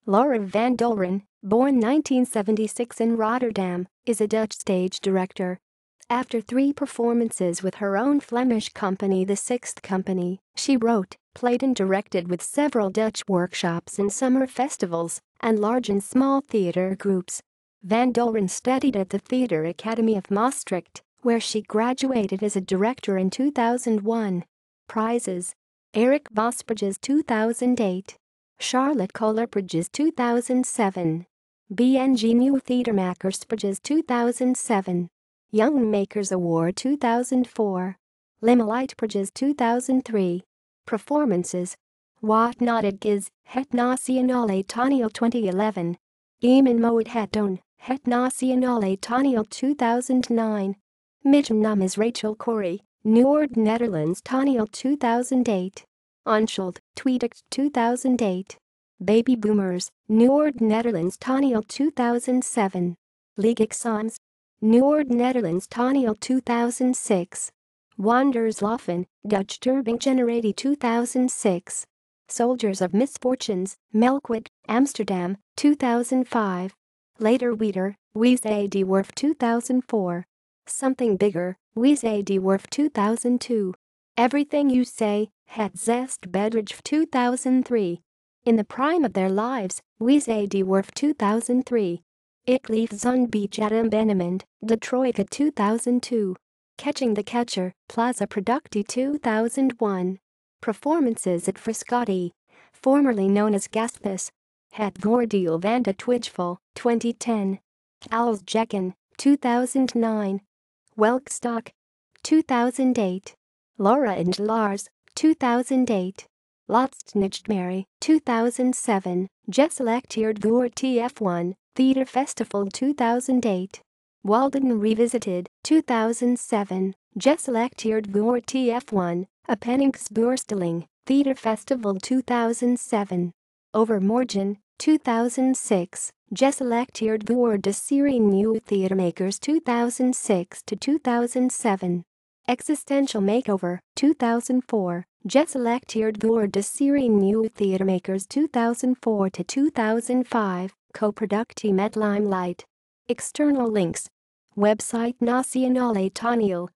Laura van Dolron, born 1976 in Rotterdam, is a Dutch stage director. After 3 performances with her own Flemish company The Sixth Company, she wrote, played and directed with several Dutch workshops and summer festivals, and large and small theatre groups. Van Dolron studied at the Theater Academy of Maastricht, where she graduated as a director in 2001. Prizes: Eric Bosbridges 2008. Charlotte Kohler-Bridges 2007. BNG New Theatermakers Bridges 2007. Young Makers Award 2004. Limelight Bridges 2003. Performances: Wat Not Het Is, Het Nationale Toneel 2011. Iman Moet Het Doen, Het Nationale Toneel 2009. Mijn naam is Rachel Corey, Noord Netherlands Toneel 2008. Unschuld, Tweedicht 2008. Baby Boomers, Noord Netherlands Toneel 2007. Leegexams, Noord Netherlands Toneel 2006. Wonderslaufen, Dutch Turbine Generatie 2006. Soldiers of Misfortunes, Melkweg, Amsterdam, 2005. Later Wieder, Wees de Werf 2004. Something Bigger, Wees de Werf 2002. Everything You Say, Het Zest Bedrijf 2003. In the Prime of Their Lives, Wees de Werf 2003. Ik Lief Zo'n Beetje Abandonment, De Troika 2002. Catching the Catcher, Plaza Productie 2001. Performances at Frascati, formerly known as Gaspis. Het Goordeel van de Twijfel, 2010. Als Jekken, 2009. Welkstok, 2008. Laura and Lars, 2008. Laatst Nicht Mary, 2007. Geselecteerd door TF1, Theater Festival 2008. Walden Revisited, 2007. Geselecteerd door TF1, Appenningsbeursteling, Theater Festival 2007. Overmorgen, 2006. Geselecteerd door de serie New Theatermakers 2006 to 2007. Existential Makeover, 2004. Geselecteerd door de serie New Theatermakers 2004 to 2005, co-productie met Limelight. External links. Website Nationale Toneel.